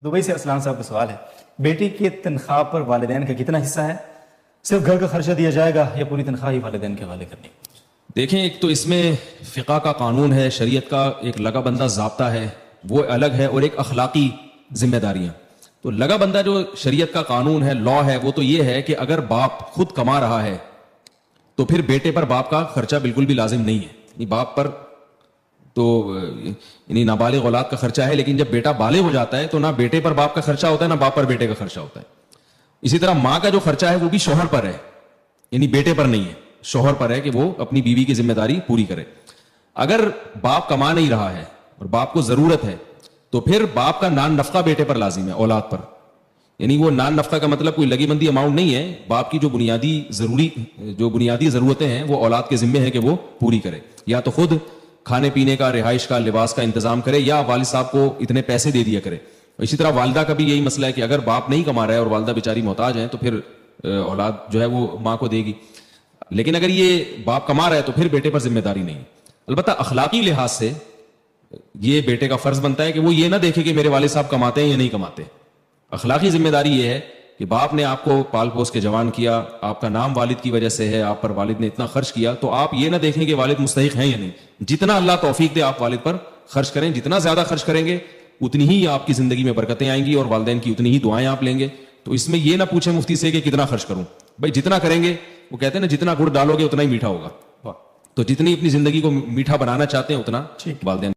Dubai سے اسلام صاحب کا سوال ہے، بیٹی کی تنخواہ پر والدین کا کتنا حصہ ہے؟ صرف گھر کا خرچہ دیا جائے گا یا پوری تنخواہ ہی والدین کے حوالے کرنی؟ دیکھیں، ایک تو اس میں فقہ کا قانون ہے، شریعت کا ایک لگا بندہ ضابطہ ہے، وہ الگ ہے، اور ایک اخلاقی ذمہ داریاں. تو لگا بندہ جو شریعت کا قانون ہے، لا ہے، وہ تو یہ ہے کہ اگر باپ خود کما رہا ہے تو پھر بیٹے پر باپ کا خرچہ بالکل بھی لازم نہیں ہے. یعنی باپ پر تو یعنی نابالغ اولاد کا خرچہ ہے، لیکن جب بیٹا بالغ ہو جاتا ہے تو نہ بیٹے پر باپ کا خرچہ ہوتا ہے، نہ باپ پر بیٹے کا خرچہ ہوتا ہے. اسی طرح ماں کا جو خرچہ ہے وہ بھی شوہر پر ہے، یعنی بیٹے پر نہیں ہے، شوہر پر ہے کہ وہ اپنی بیوی کی ذمہ داری پوری کرے. اگر باپ کما نہیں رہا ہے اور باپ کو ضرورت ہے تو پھر باپ کا نان نفقہ بیٹے پر لازم ہے، اولاد پر. یعنی وہ نان نفقہ کا مطلب کوئی لگی بندی اماؤنٹ نہیں ہے، باپ کی جو بنیادی ضرورتیں ہیں وہ اولاد کے ذمے ہے کہ وہ پوری کرے. یا تو خود کھانے پینے کا، رہائش کا، لباس کا انتظام کرے، یا والد صاحب کو اتنے پیسے دے دیا کرے. اسی طرح والدہ کا بھی یہی مسئلہ ہے کہ اگر باپ نہیں کما رہا ہے اور والدہ بیچاری محتاج ہیں تو پھر اولاد جو ہے وہ ماں کو دے گی. لیکن اگر یہ باپ کما رہا ہے تو پھر بیٹے پر ذمہ داری نہیں. البتہ اخلاقی لحاظ سے یہ بیٹے کا فرض بنتا ہے کہ وہ یہ نہ دیکھے کہ میرے والد صاحب کماتے ہیں یا نہیں کماتے. اخلاقی ذمہ داری یہ ہے کہ باپ نے آپ کو پال پوس کے جوان کیا، آپ کا نام والد کی وجہ سے ہے، آپ پر والد نے اتنا خرچ کیا، تو آپ یہ نہ دیکھیں کہ والد مستحق ہیں یا نہیں. جتنا اللہ توفیق دے آپ والد پر خرچ کریں، جتنا زیادہ خرچ کریں گے اتنی ہی آپ کی زندگی میں برکتیں آئیں گی اور والدین کی اتنی ہی دعائیں آپ لیں گے. تو اس میں یہ نہ پوچھیں مفتی سے کہ کتنا خرچ کروں. بھائی جتنا کریں گے، وہ کہتے ہیں نا جتنا گڑ ڈالو گے اتنا ہی میٹھا ہوگا. تو جتنی اپنی زندگی کو میٹھا بنانا چاہتے ہیں اتنا والدین